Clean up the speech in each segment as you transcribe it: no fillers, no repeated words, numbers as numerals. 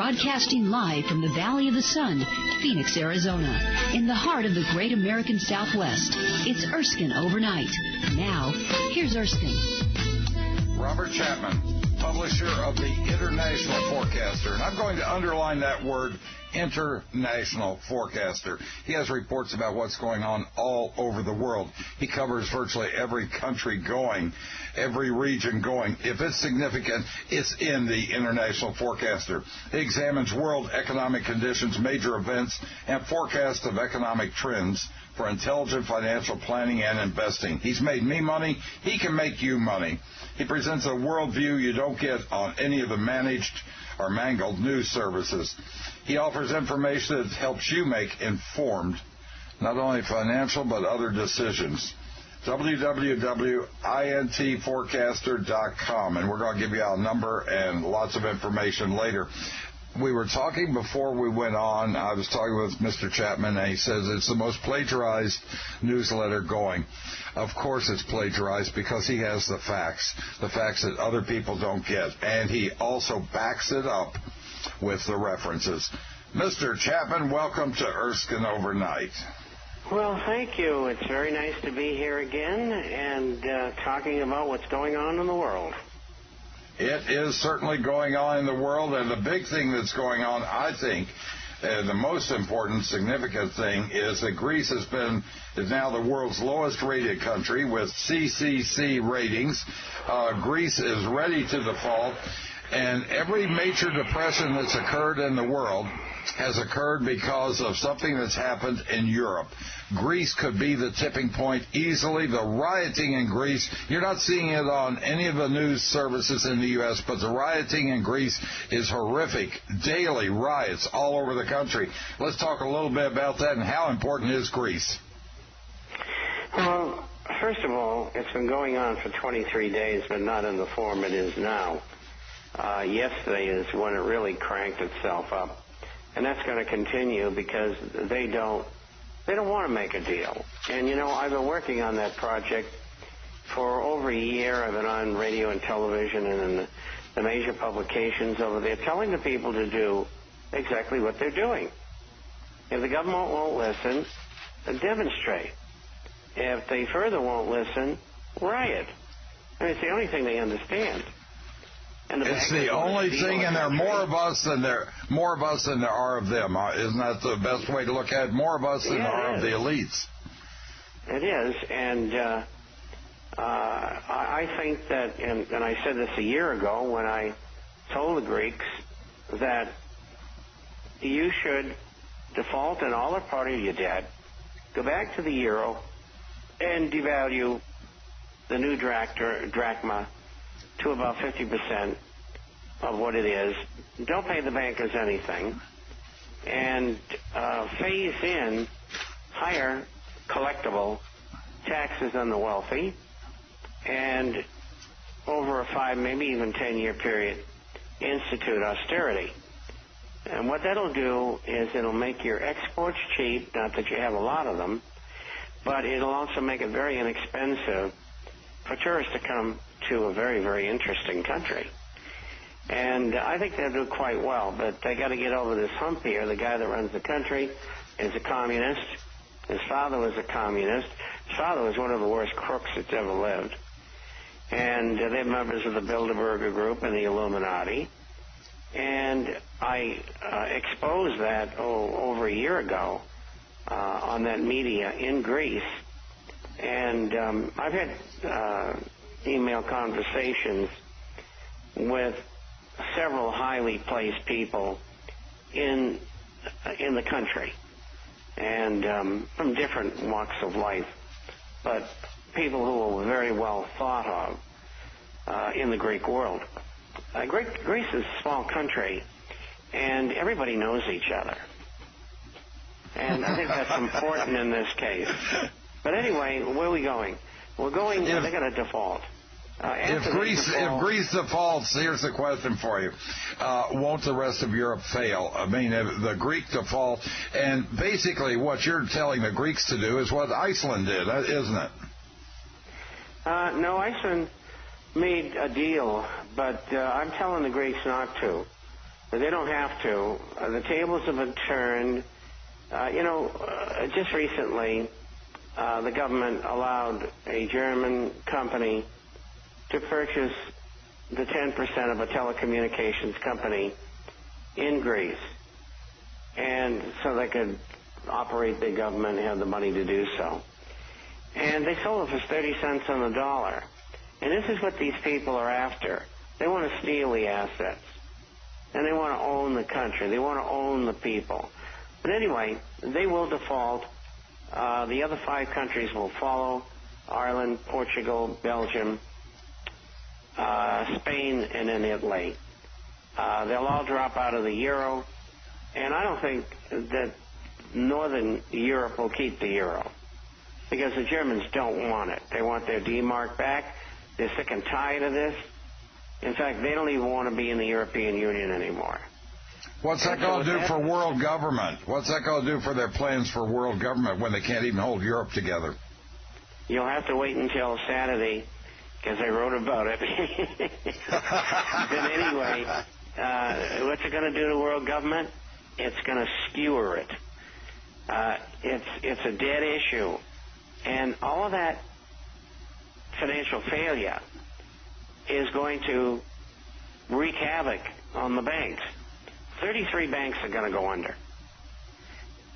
Broadcasting live from the Valley of the Sun, Phoenix, Arizona, in the heart of the great American Southwest. It's Erskine Overnight. Now, here's Erskine. Robert Chapman, publisher of the International Forecaster. And I'm going to underline that word, International Forecaster. He has reports about what's going on all over the world. He covers virtually every country going, every region going. If it's significant, it's in the International Forecaster. He examines world economic conditions, major events, and forecasts of economic trends for intelligent financial planning and investing. He's made me money. He can make you money. He presents a worldview you don't get on any of the managed or mangled news services. He offers information that helps you make informed, not only financial, but other decisions. www.intforecaster.com, and we're going to give you a number and lots of information later. We were talking before we went on. I was talking with Mr. Chapman, and he says it's the most plagiarized newsletter going. Of course it's plagiarized because he has the facts that other people don't get, and he also backs it up with the references. Mr. Chapman, welcome to Erskine Overnight. Well, thank you. It's very nice to be here again and talking about what's going on in the world. It is certainly going on in the world, and the big thing that's going on, I think, the most important, significant thing is that Greece is now the world's lowest rated country with CCC ratings. Greece is ready to default, and every major depression that's occurred in the world has occurred because of something that's happened in Europe. Greece could be the tipping point easily. The rioting in Greece, you're not seeing it on any of the news services in the U.S., but the rioting in Greece is horrific. Daily riots all over the country. Let's talk a little bit about that and how important is Greece. Well, first of all, it's been going on for 23 days, but not in the form it is now. Yesterday is when it really cranked itself up. And that's going to continue because they don't want to make a deal. And, you know, I've been working on that project for over a year. I've been on radio and television and in the major publications over there telling the people to do exactly what they're doing. If the government won't listen, demonstrate. If they further won't listen, riot. I mean, it's the only thing they understand. It's the only thing, and there are more of us than there are of them. Isn't that the best way to look at it? More of us than there are of the elites. It is, and I think that, and I said this a year ago when I told the Greeks that you should default in all or part of your debt, go back to the euro, and devalue the new drachma to about 50% of what it is. Don't pay the bankers anything. And phase in higher collectible taxes on the wealthy. And over a 5, maybe even 10-year period, institute austerity. And what that'll do is it'll make your exports cheap, not that you have a lot of them, but it'll also make it very inexpensive for tourists to come to a very, very interesting country. And I think they'll do quite well, but they got to get over this hump here. The guy that runs the country is a communist. His father was a communist. His father was one of the worst crooks that's ever lived. And they're members of the Bilderberger Group and the Illuminati. And I exposed that over a year ago on that media in Greece. And I've had email conversations with several highly placed people in the country, and from different walks of life, but people who are very well thought of in the Greek world. Greece is a small country, and everybody knows each other. And I think that's important in this case. But anyway, where are we going? We're going, they're going to default. If Greece defaults, here's the question for you. Won't the rest of Europe fail? I mean, if the Greek default, and basically what you're telling the Greeks to do is what Iceland did, isn't it? No, Iceland made a deal, but I'm telling the Greeks not to. But they don't have to. The tables have been turned. Just recently, the government allowed a German company to purchase the 10% of a telecommunications company in Greece. And so they could operate the government and have the money to do so. And they sold it for 30 cents on the dollar. And this is what these people are after. They want to steal the assets. And they want to own the country. They want to own the people. But anyway, they will default. The other 5 countries will follow: Ireland, Portugal, Belgium, Spain, and then Italy. They'll all drop out of the euro. And I don't think that Northern Europe will keep the euro, because the Germans don't want it. They want their D-mark back. They're sick and tired of this. In fact, they don't even want to be in the European Union anymore. What's that going to do for world government? What's that going to do for their plans for world government when they can't even hold Europe together? You'll have to wait until Saturday, because I wrote about it. But anyway, what's it going to do to world government? It's going to skewer it. It's a dead issue. And all of that financial failure is going to wreak havoc on the banks. 33 banks are going to go under.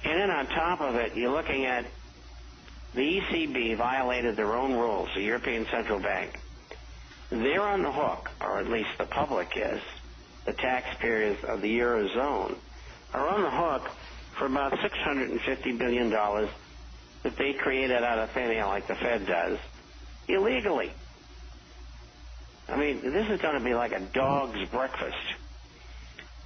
And then on top of it, you're looking at the ECB violated their own rules, the European Central Bank. They're on the hook, or at least the public is. The taxpayers of the Eurozone are on the hook for about $650 billion that they created out of thin air, like the Fed does, illegally. I mean, this is going to be like a dog's breakfast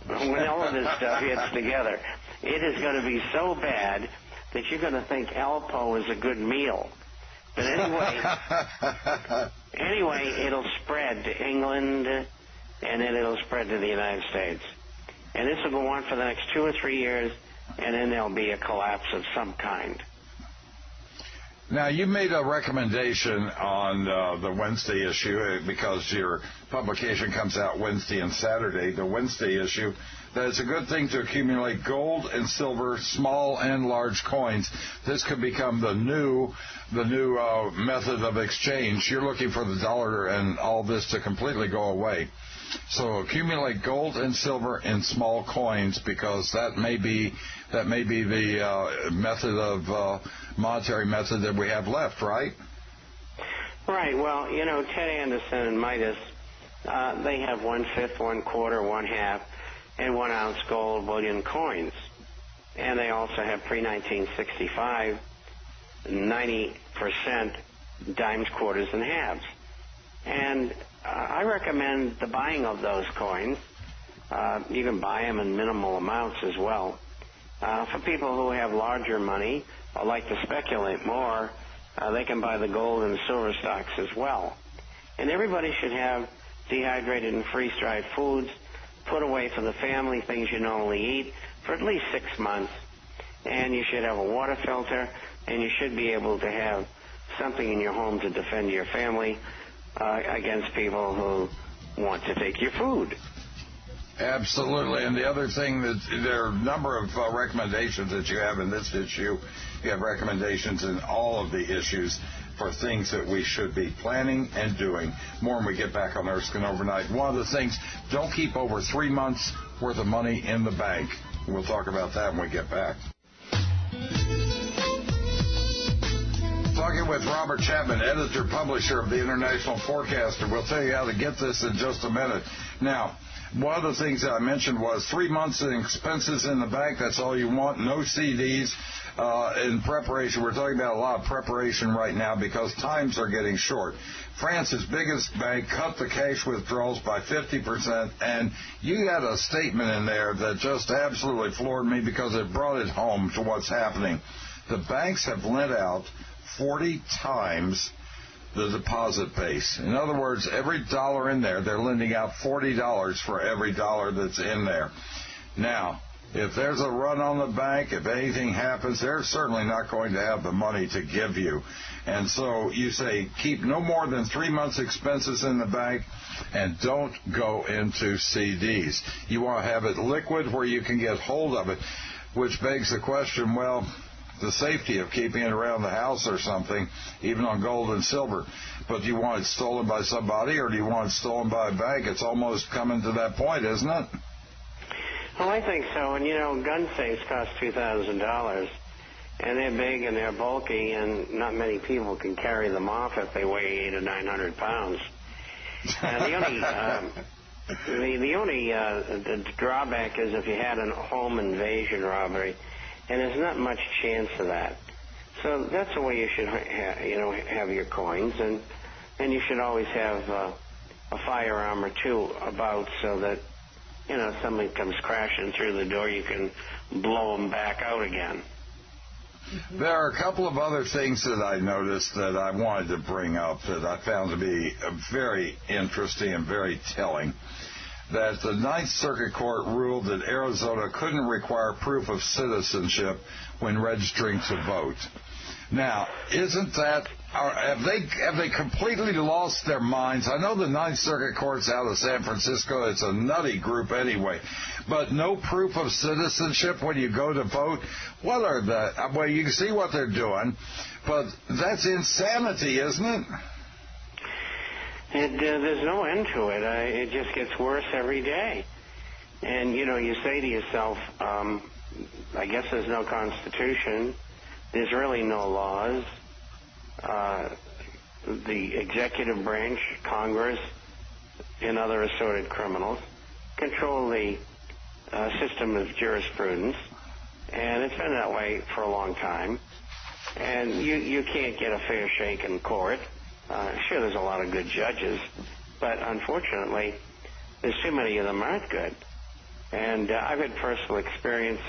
when all of this stuff gets together. It is going to be so bad that you're going to think Alpo is a good meal. But anyway, it'll spread to England, and then it'll spread to the United States. And this will go on for the next 2 or 3 years, and then there'll be a collapse of some kind. Now, you made a recommendation on the Wednesday issue, because your publication comes out Wednesday and Saturday, the Wednesday issue, that it's a good thing to accumulate gold and silver, small and large coins. This could become the new method of exchange. You're looking for the dollar and all this to completely go away. So accumulate gold and silver in small coins, because that may be the method of monetary method that we have left, right? Right. Well, Ted Anderson and Midas, they have 1/5, 1/4, 1/2, and 1 ounce gold bullion coins, and they also have pre-1965 90% dimes, quarters, and halves. And I recommend the buying of those coins. You can buy them in minimal amounts as well. For people who have larger money or like to speculate more, they can buy the gold and silver stocks as well. And everybody should have dehydrated and freeze-dried foods put away for the family, things you normally eat, for at least 6 months. And you should have a water filter, and you should be able to have something in your home to defend your family against people who want to take your food. Absolutely. And the other thing, that there are a number of recommendations that you have in this issue. You have recommendations in all of the issues for things that we should be planning and doing. More when we get back on Erskine Overnight. One of the things, don't keep over 3 months worth of money in the bank. We'll talk about that when we get back. Talking with Robert Chapman, editor-publisher of the International Forecaster. We'll tell you how to get this in just a minute. Now, one of the things that I mentioned was 3 months in expenses in the bank. That's all you want. No CDs in preparation. We're talking about a lot of preparation right now because times are getting short. France's biggest bank cut the cash withdrawals by 50%, and you had a statement in there that just absolutely floored me because it brought it home to what's happening. The banks have lent out 40 times the deposit base. In other words, every dollar in there, they're lending out $40 for every dollar that's in there. Now, If there's a run on the bank, if anything happens, they're certainly not going to have the money to give you. And so you say keep no more than 3 months' expenses in the bank and don't go into CDs. You want to have it liquid where you can get hold of it, which begs the question, well, the safety of keeping it around the house or something, even on gold and silver. But do you want it stolen by somebody or do you want it stolen by a bank? It's almost coming to that point, isn't it? Well, I think so. And, gun safes cost $2,000, and they're big and they're bulky, and not many people can carry them off if they weigh 800 or 900 pounds. The drawback is if you had a home invasion robbery, and there's not much chance of that. So that's the way you should have your coins, and you should always have a firearm or two about so that, if somebody comes crashing through the door, you can blow them back out again. There are a couple of other things that I noticed that I wanted to bring up that I found to be very interesting and very telling. That the Ninth Circuit Court ruled that Arizona couldn't require proof of citizenship when registering to vote. Now, isn't that, have they completely lost their minds? I know the Ninth Circuit Court's out of San Francisco. It's a nutty group anyway. But no proof of citizenship when you go to vote? What are the, well, you can see what they're doing, but that's insanity, isn't it? There's no end to it. It just gets worse every day. And, you say to yourself, I guess there's no Constitution. There's really no laws. The executive branch, Congress, and other assorted criminals control the system of jurisprudence, and it's been that way for a long time. And you can't get a fair shake in court. Sure, there's a lot of good judges, but unfortunately, there's too many of them aren't good. And I've had personal experience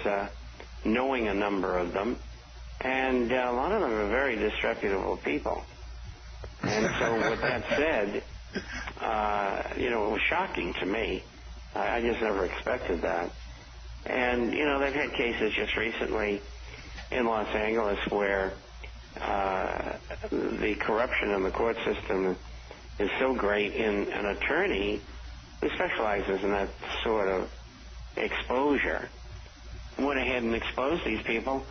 knowing a number of them, and a lot of them are very disreputable people. And so with that said, it was shocking to me. I just never expected that. And, they've had cases just recently in Los Angeles where the corruption in the court system is so great, and an attorney who specializes in that sort of exposure went ahead and exposed these people,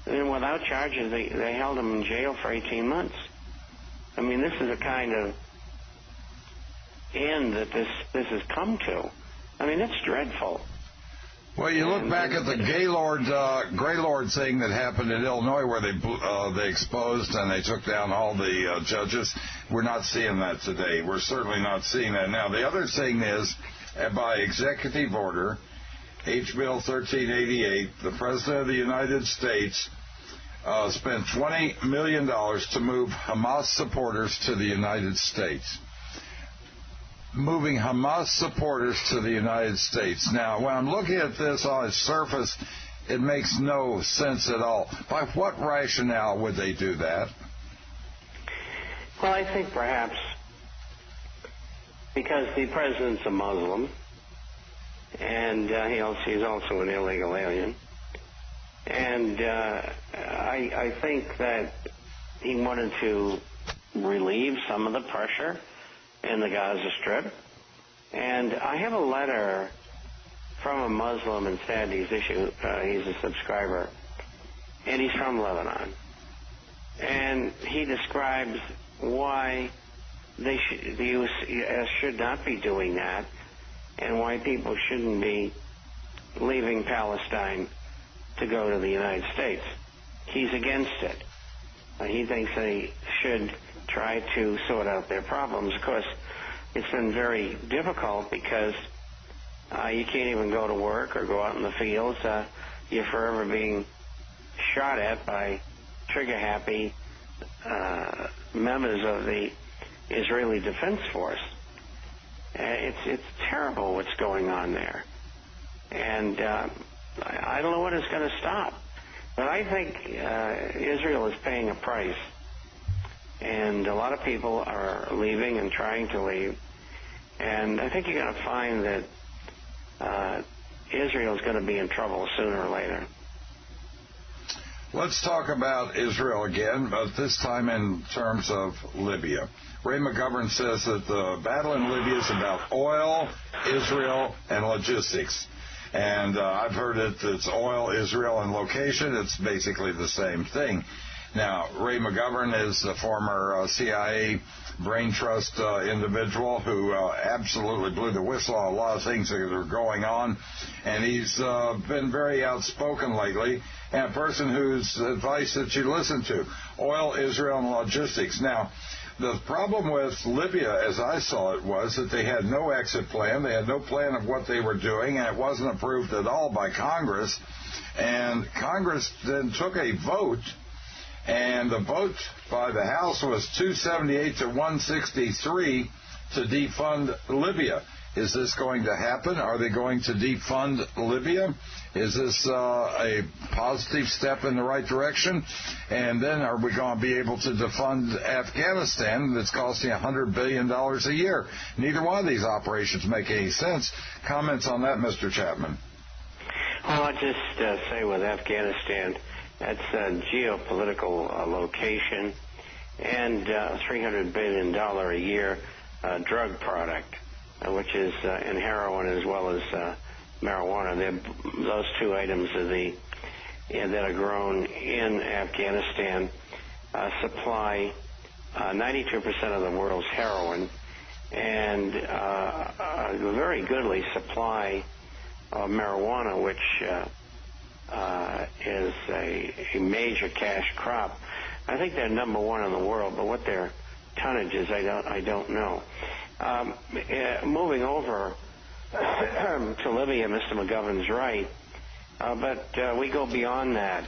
and without charges, they held them in jail for 18 months. I mean, this is a kind of end that this has come to. I mean, it's dreadful. Well, you look back at the Gaylord thing that happened in Illinois where they exposed and they took down all the judges. We're not seeing that today. We're certainly not seeing that now. The other thing is, by executive order, H. Bill 1388, the President of the United States spent $20 million to move Hamas supporters to the United States. Moving Hamas supporters to the United States. Now, when I'm looking at this on its surface, it makes no sense at all. By what rationale would they do that? Well, I think perhaps because the president's a Muslim, and he's also an illegal alien. And I think that he wanted to relieve some of the pressure in the Gaza Strip. And I have a letter from a Muslim in Sandy's issue. He's a subscriber, and he's from Lebanon. And he describes why the U.S. should not be doing that, and why people shouldn't be leaving Palestine to go to the United States. He's against it. He thinks they should try to sort out their problems. Of course, it's been very difficult because you can't even go to work or go out in the fields. You're forever being shot at by trigger-happy members of the Israeli Defense Force. It's terrible what's going on there. And I don't know when it's going to stop. But I think Israel is paying a price. And a lot of people are leaving and trying to leave. And I think you're going to find that Israel's going to be in trouble sooner or later. Let's talk about Israel again, but this time in terms of Libya. Ray McGovern says that the battle in Libya is about oil, Israel, and logistics. And I've heard it's oil, Israel, and location. It's basically the same thing. Now, Ray McGovern is the former CIA brain trust individual who absolutely blew the whistle on a lot of things that are going on. And he's been very outspoken lately, and a person whose advice that you listen to. Oil, Israel, and logistics. Now, the problem with Libya, as I saw it, was that they had no exit plan. They had no plan of what they were doing, and it wasn't approved at all by Congress. And Congress then took a vote, and the vote by the House was 278 to 163 to defund Libya. Is this going to happen? Are they going to defund Libya? Is this a positive step in the right direction? And then are we going to be able to defund Afghanistan that's costing $100 billion a year? Neither one of these operations make any sense. Comments on that, Mr. Chapman? Well, I'll just say with Afghanistan, that's a geopolitical location and $300 billion a year drug product, which is in heroin as well as marijuana. Those two items are that are grown in Afghanistan supply 92% of the world's heroin and a very goodly supply of marijuana, which is a major cash crop. I think they're number one in the world, but what their tonnage is, I don't know. Moving over to Libya, Mr. McGovern's right, but we go beyond that.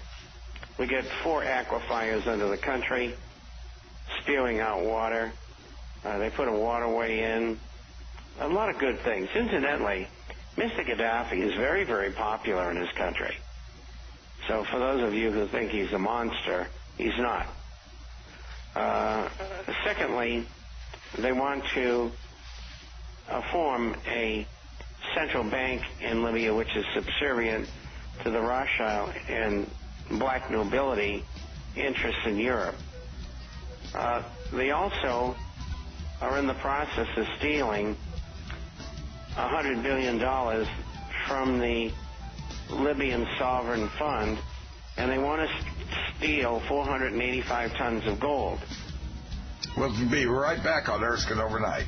We get 4 aquifers under the country, spewing out water. They put a waterway in. A lot of good things. Incidentally, Mr. Gaddafi is very, very popular in his country. So for those of you who think he's a monster, he's not. Secondly, they want to form a central bank in Libya which is subservient to the Rothschild and black nobility interests in Europe. They also are in the process of stealing $100 billion from the Libyan Sovereign Fund, and they want to steal 485 tons of gold. We'll be right back on Erskine Overnight.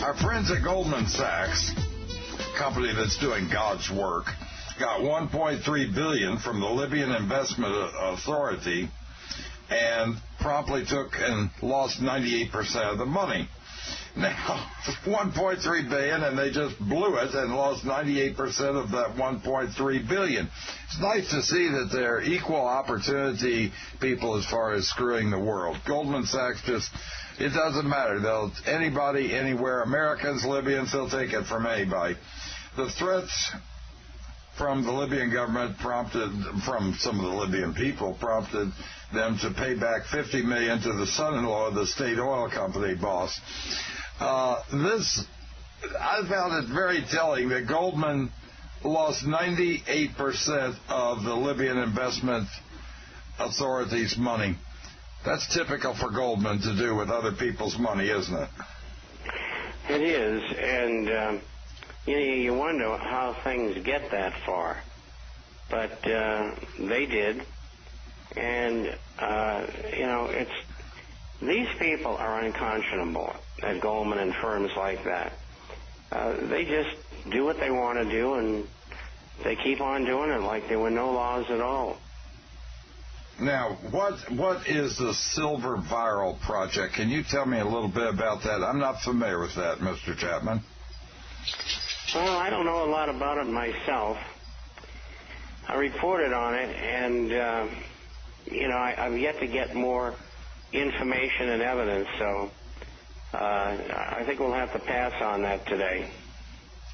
Our friends at Goldman Sachs, a company that's doing God's work, got $1.3 billion from the Libyan Investment Authority and promptly took and lost 98% of the money. Now, $1.3 billion, and they just blew it and lost 98% of that $1.3 billion. It's nice to see that they're equal opportunity people as far as screwing the world. Goldman Sachs it doesn't matter. Anybody, anywhere, Americans, Libyans, they'll take it from anybody. The threats from the Libyan government from some of the Libyan people prompted them to pay back $50 million to the son-in-law of the state oil company boss. I found it very telling that Goldman lost 98% of the Libyan Investment Authority's money. That's typical for Goldman to do with other people's money, isn't it? It is, and you wonder how things get that far. But they did, and these people are unconscionable at Goldman and firms like that. They just do what they want to do, and they keep on doing it like there were no laws at all. Now, what is the Silver Viral Project? Can you tell me a little bit about that? I'm not familiar with that, Mr. Chapman. Well, I don't know a lot about it myself. I reported on it, and, I've yet to get more information and evidence, so I think we'll have to pass on that today.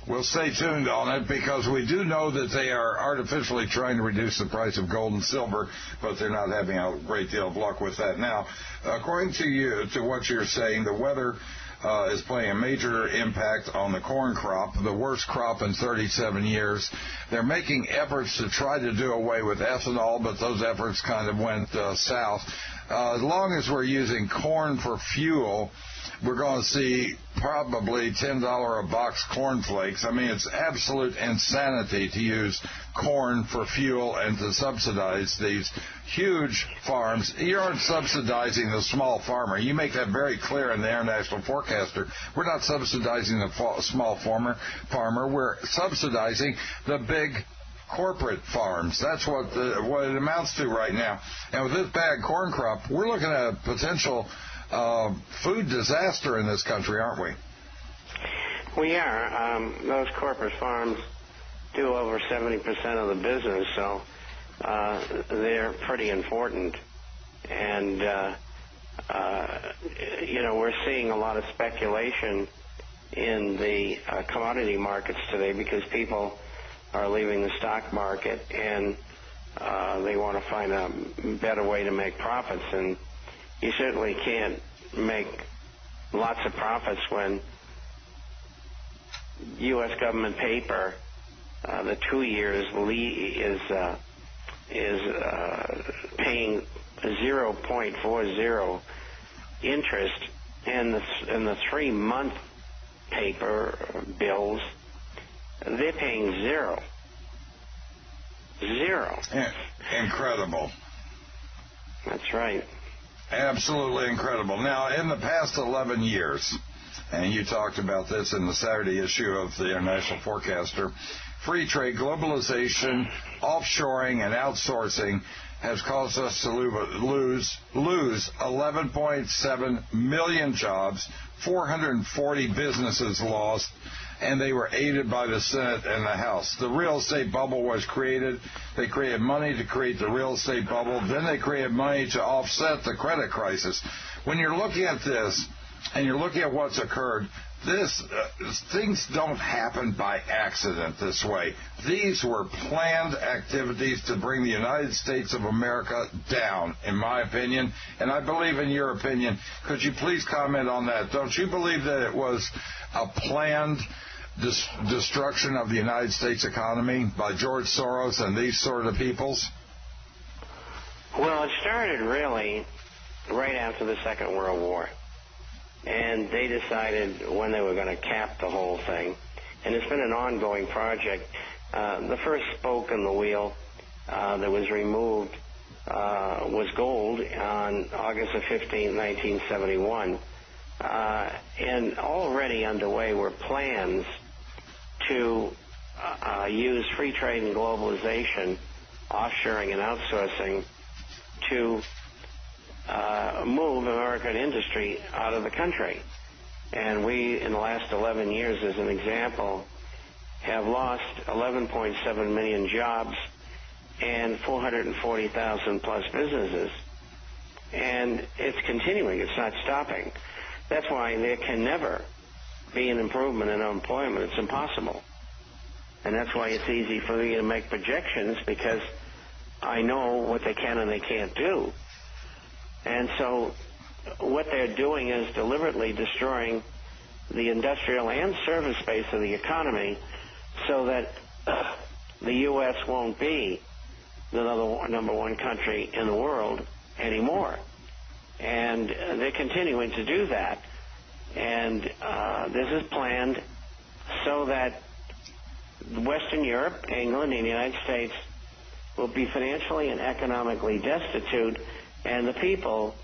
We'll stay tuned on it because we do know that they are artificially trying to reduce the price of gold and silver, but they're not having a great deal of luck with that. Now, according to you, to what you're saying, the weather is playing a major impact on the corn crop, the worst crop in 37 years. They're making efforts to try to do away with ethanol, but those efforts kind of went south. As long as we're using corn for fuel, we're going to see probably $10 a box cornflakes. I mean, it's absolute insanity to use corn for fuel and to subsidize these huge farms. You aren't subsidizing the small farmer. You make that very clear in the International Forecaster. We're not subsidizing the small farmer. We're subsidizing the big corporate farms. That's what it amounts to right now. And with this bad corn crop, we're looking at a potential food disaster in this country, aren't we? We are. Those corporate farms do over 70% of the business, so they're pretty important. And, we're seeing a lot of speculation in the commodity markets today because people are leaving the stock market and they want to find a better way to make profits. And you certainly can't make lots of profits when U.S. government paper, the 2 years is paying 0.40 interest, and the 3-month paper bills, they're paying zero. Incredible. That's right. Absolutely incredible. Now, in the past 11 years, and you talked about this in the Saturday issue of the International Forecaster, free trade, globalization, offshoring, and outsourcing has caused us to lose 11.7 million jobs, 440 businesses lost, and they were aided by the Senate and the House. The real estate bubble was created. They created money to create the real estate bubble. Then they created money to offset the credit crisis. When you're looking at this and you're looking at what's occurred, things don't happen by accident this way. These were planned activities to bring the United States of America down, in my opinion, and I believe in your opinion. Could you please comment on that? Don't you believe that it was a planned destruction of the United States economy by George Soros and these sort of peoples? Well, it started really right after the Second World War. And they decided when they were going to cap the whole thing. And it's been an ongoing project. The first spoke in the wheel that was removed was gold on August the 15th, 1971. And already underway were plans to use free trade and globalization, offshoring and outsourcing to move American industry out of the country. And we, in the last 11 years, as an example, have lost 11.7 million jobs and 440,000 plus businesses. And it's continuing. It's not stopping. That's why there can never be an improvement in unemployment. It's impossible. And that's why it's easy for me to make projections, because I know what they can and they can't do. And so what they're doing is deliberately destroying the industrial and service base of the economy so that the U.S. won't be the number one country in the world anymore. And they're continuing to do that. And this is planned so that Western Europe, England, and the United States will be financially and economically destitute, and the people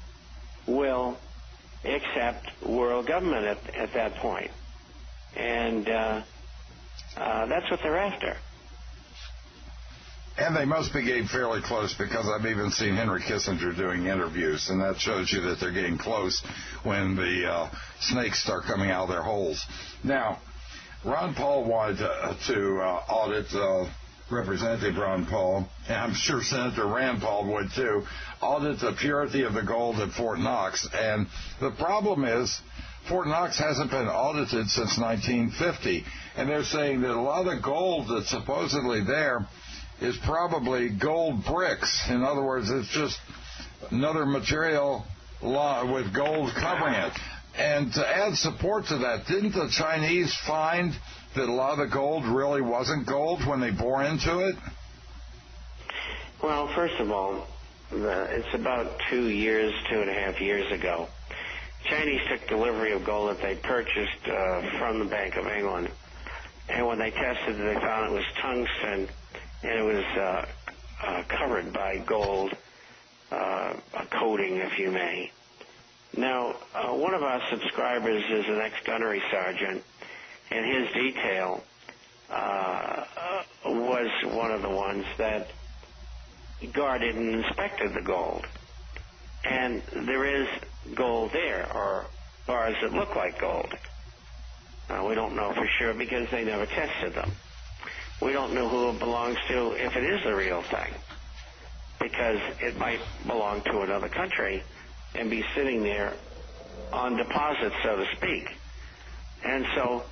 will accept world government at that point. And that's what they're after. And they must be getting fairly close, because I've even seen Henry Kissinger doing interviews, and that shows you that they're getting close when the snakes start coming out of their holes. Now, Ron Paul wanted to audit Representative Ron Paul, and I'm sure Senator Rand Paul would too, audit the purity of the gold at Fort Knox. And the problem is Fort Knox hasn't been audited since 1950, and they're saying that a lot of gold that's supposedly there is probably gold bricks. In other words, it's just another material with gold covering it. And to add support to that, didn't the Chinese find that a lot of the gold really wasn't gold when they bore into it? Well, first of all, it's about 2.5 years ago. Chinese took delivery of gold that they purchased from the Bank of England. And when they tested it, they found it was tungsten, and it was covered by gold, a coating, if you may. Now, one of our subscribers is an ex-gunnery sergeant, and his detail was one of the ones that guarded and inspected the gold. And there is gold there, or bars that look like gold. We don't know for sure because they never tested them. We don't know who it belongs to if it is the real thing, because it might belong to another country and be sitting there on deposit, so to speak. And so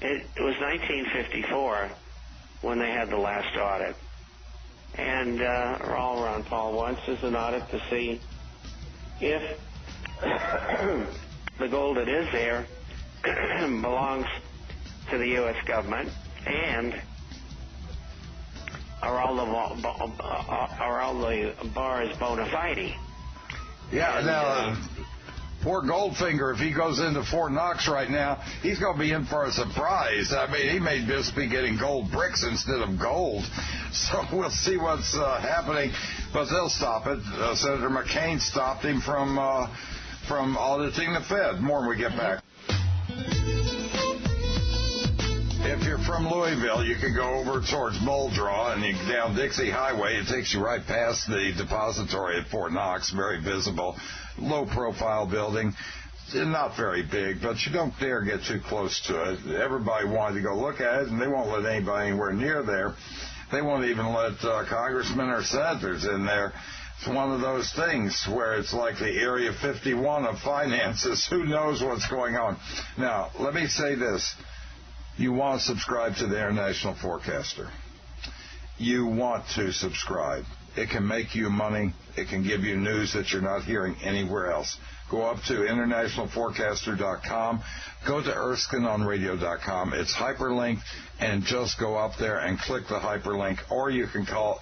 it was 1954 when they had the last audit. And Raul Ron Paul wants is an audit to see if the gold that is there belongs to the U.S. government, and are all the bars bona fide? Yeah, and, now, poor Goldfinger, if he goes into Fort Knox right now, he's going to be in for a surprise. I mean, he may just be getting gold bricks instead of gold. So we'll see what's happening. But they'll stop it. Senator McCain stopped him from auditing the Fed. More when we get back. If you're from Louisville, you can go over towards Muldraw and you down Dixie Highway. It takes you right past the depository at Fort Knox, very visible, low-profile building. Not very big, but you don't dare get too close to it. Everybody wanted to go look at it, and they won't let anybody anywhere near there. They won't even let congressmen or senators in there. It's one of those things where it's like the Area 51 of finances. Who knows what's going on? Now, let me say this. You want to subscribe to the International Forecaster. You want to subscribe. It can make you money. It can give you news that you're not hearing anywhere else. Go up to internationalforecaster.com. Go to ErskineOnRadio.com. It's hyperlinked, and just go up there and click the hyperlink. Or you can call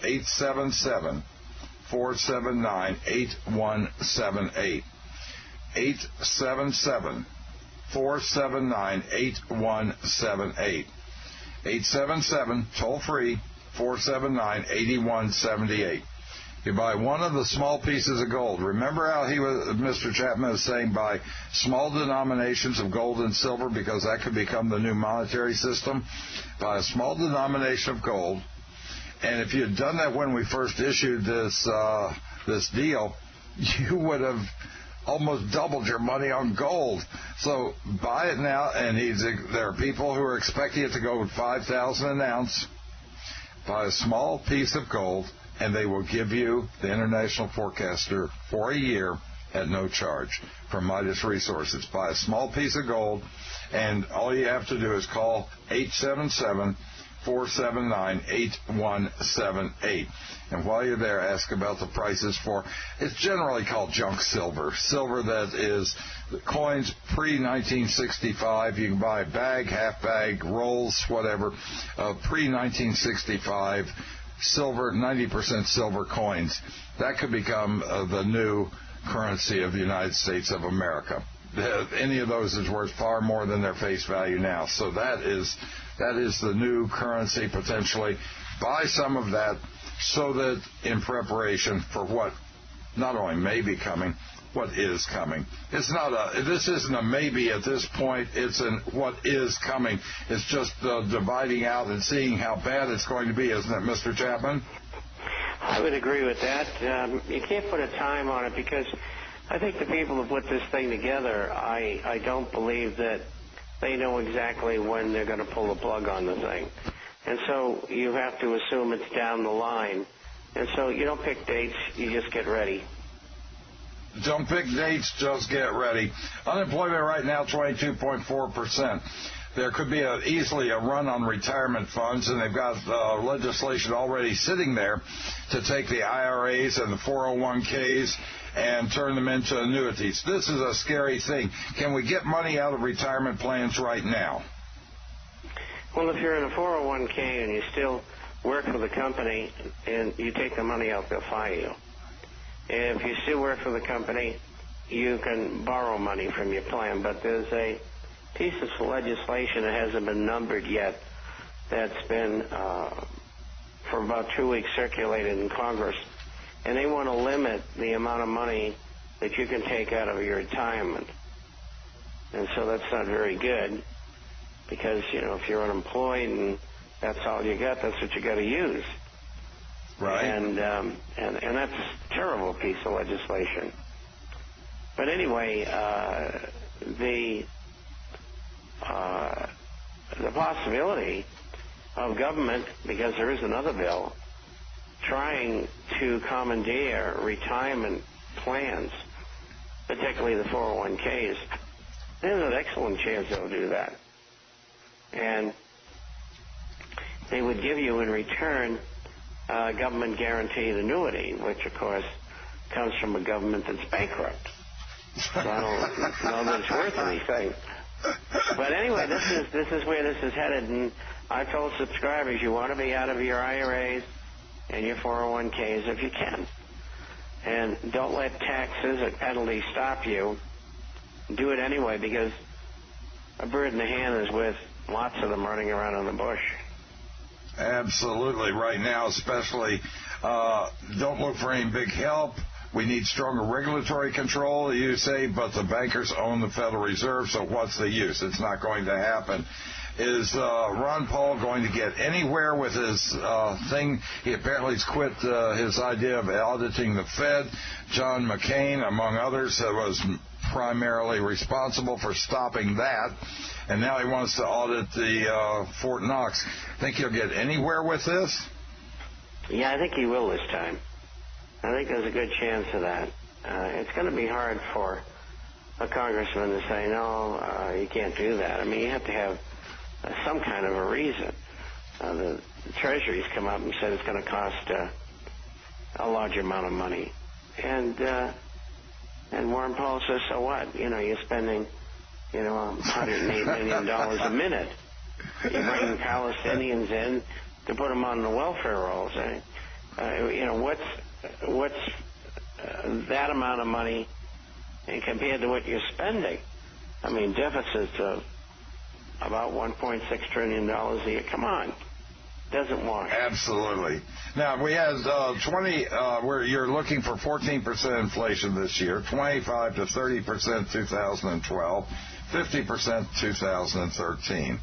877-479-8178. 877-479-8178. 877, toll-free, 479-8178. You buy one of the small pieces of gold. Remember how Mr. Chapman was saying buy small denominations of gold and silver because that could become the new monetary system? Buy a small denomination of gold. And if you had done that when we first issued this deal, you would have almost doubled your money on gold. So buy it now, and there are people who are expecting it to go with $5,000 an ounce. Buy a small piece of gold, and they will give you the International Forecaster for a year at no charge from Midas Resources. Buy a small piece of gold, and all you have to do is call 877-479-8178. And while you're there, ask about the prices for, it's generally called junk silver. Silver that is coins pre-1965. You can buy a bag, half bag, rolls, whatever, pre-1965 silver, 90% silver coins. That could become the new currency of the United States of America. Any of those is worth far more than their face value now. So that is the new currency potentially. Buy some of that so that in preparation for what not only may be coming, what is coming. This isn't a maybe at this point. It's what is coming. It's just dividing out and seeing how bad it's going to be, isn't it, Mr. Chapman? I would agree with that. You can't put a time on it because I think the people who put this thing together, I don't believe that they know exactly when they're going to pull the plug on the thing. And so you have to assume it's down the line. And so you don't pick dates, you just get ready. Don't pick dates, just get ready. Unemployment right now, 22.4%. there could be easily a run on retirement funds, and they've got legislation already sitting there to take the IRAs and the 401ks and turn them into annuities. This is a scary thing. Can we get money out of retirement plans right now? Well, if you're in a 401k and you still work for the company and you take the money out, they'll fire you. If you still work for the company, you can borrow money from your plan, but there's a piece of legislation that hasn't been numbered yet that's been for about 2 weeks circulated in Congress, and they want to limit the amount of money that you can take out of your retirement. And so that's not very good because, if you're unemployed and that's all you got, that's what you got to use. Right. And that's a terrible piece of legislation. But anyway, the possibility of government, because there is another bill, trying to commandeer retirement plans, particularly the 401ks, there's an excellent chance they'll do that. And they would give you in return a government-guaranteed annuity, which, of course, comes from a government that's bankrupt. So I don't know that it's worth anything. But anyway, this is where this is headed, and I told subscribers you want to be out of your IRAs and your 401ks if you can. And don't let taxes or penalties stop you. Do it anyway, because a bird in the hand is worth lots of them running around in the bush. Absolutely. Right now, especially, don't look for any big help. We need stronger regulatory control, you say, but the bankers own the Federal Reserve, so what's the use? It's not going to happen. Is Ron Paul going to get anywhere with his thing? He apparently has quit his idea of auditing the Fed. John McCain, among others, was primarily responsible for stopping that, and now he wants to audit the Fort Knox. Think he'll get anywhere with this? Yeah, I think he will this time. I think there's a good chance of that. It's going to be hard for a congressman to say, no, you can't do that. I mean, you have to have some kind of a reason. The Treasury's come up and said it's going to cost a large amount of money. And Warren Paul says, so what? You're spending, $108 million a minute. You're bringing Palestinians in to put them on the welfare rolls. What's that amount of money compared to what you're spending? I mean, deficits of about $1.6 trillion a year. Come on. Doesn't wash. Absolutely. Now, we had 20, where you're looking for 14% inflation this year, 25 to 30% 2012, 50% 2013.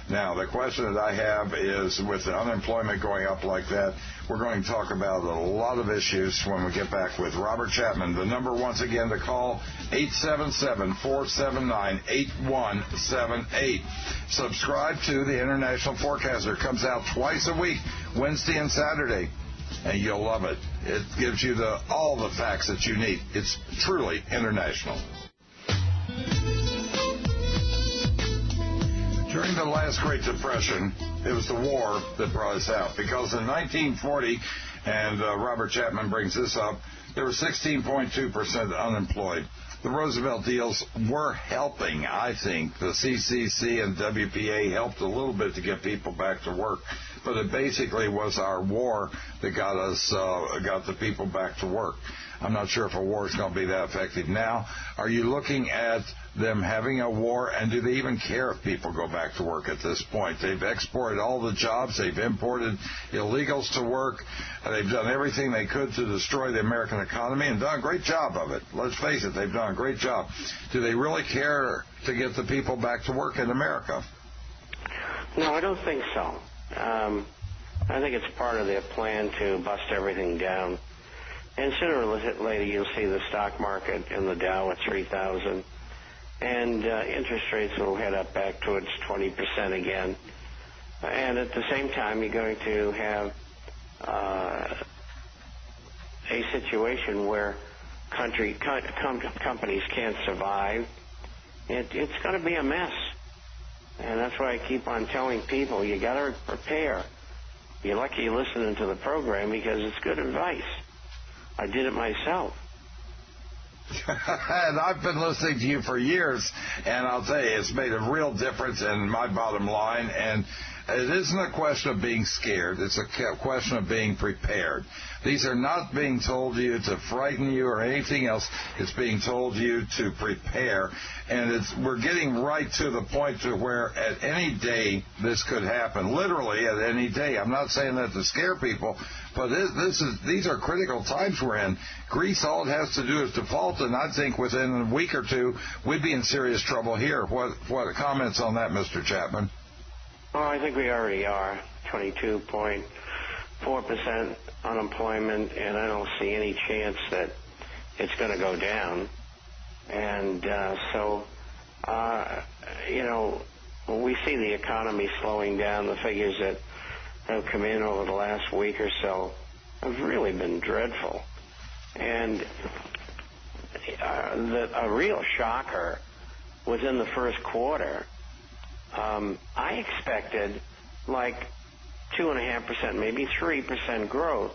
Now, the question that I have is, with the unemployment going up like that, we're going to talk about a lot of issues when we get back with Robert Chapman. The number, once again, to call, 877-479-8178. Subscribe to the International Forecaster. It comes out twice a week, Wednesday and Saturday, and you'll love it. It gives you all the facts that you need. It's truly international. During the last Great Depression, it was the war that brought us out, because in 1940, and Robert Chapman brings this up, there were 16.2% unemployed. The Roosevelt deals were helping, I think. The CCC and WPA helped a little bit to get people back to work, but it basically was our war that got the people back to work. I'm not sure if a war is going to be that effective now. Are you looking at them having a war, and do they even care if people go back to work at this point? They've exported all the jobs. They've imported illegals to work. They've done everything they could to destroy the American economy and done a great job of it. Let's face it, they've done a great job. Do they really care to get the people back to work in America? No, I don't think so. I think it's part of their plan to bust everything down. And sooner or later, you'll see the stock market and the Dow at 3,000. And interest rates will head up back towards 20% again. And at the same time, you're going to have a situation where companies can't survive. It's going to be a mess. And that's why I keep on telling people, you got to prepare. You're lucky you're listening to the program because it's good advice. I did it myself. And I've been listening to you for years, and I'll tell you, it's made a real difference in my bottom line. And it isn't a question of being scared. It's a question of being prepared. These are not being told to you to frighten you or anything else. It's being told to you to prepare. And we're getting right to the point to where at any day this could happen, literally at any day. I'm not saying that to scare people, but these are critical times we're in. Greece, all it has to do is default, and I think within a week or two, we'd be in serious trouble here. What comments on that, Mr. Chapman? Well, I think we already are, 22.4% unemployment, and I don't see any chance that it's going to go down. And we see the economy slowing down. The figures that have come in over the last week or so have really been dreadful. And a real shocker was in the first quarter. I expected like 2.5%, maybe 3% growth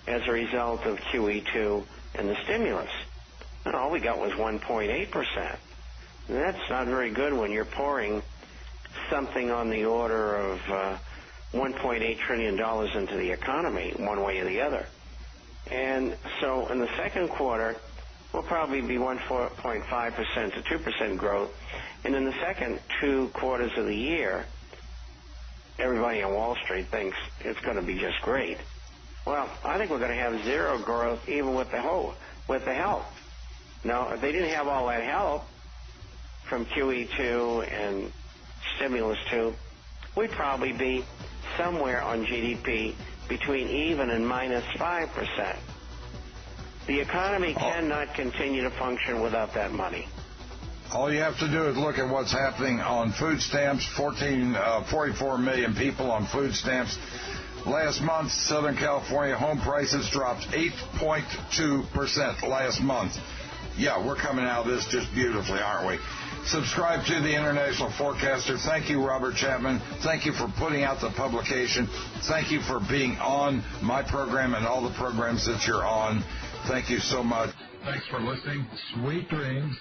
as a result of QE2 and the stimulus. And all we got was 1.8%. That's not very good when you're pouring something on the order of $1.8 trillion into the economy, one way or the other. And so in the second quarter, we'll probably be 1.5% to 2% growth. And in the second 2 quarters of the year, everybody on Wall Street thinks it's going to be just great. Well, I think we're going to have zero growth even with the help. Now, if they didn't have all that help from QE2 and Stimulus 2, we'd probably be somewhere on GDP between even and minus 5%. The economy cannot continue to function without that money. All you have to do is look at what's happening on food stamps. 44 million people on food stamps. Last month, Southern California home prices dropped 8.2% last month. Yeah, we're coming out of this just beautifully, aren't we? Subscribe to the International Forecaster. Thank you, Robert Chapman. Thank you for putting out the publication. Thank you for being on my program and all the programs that you're on. Thank you so much. Thanks for listening. Sweet dreams.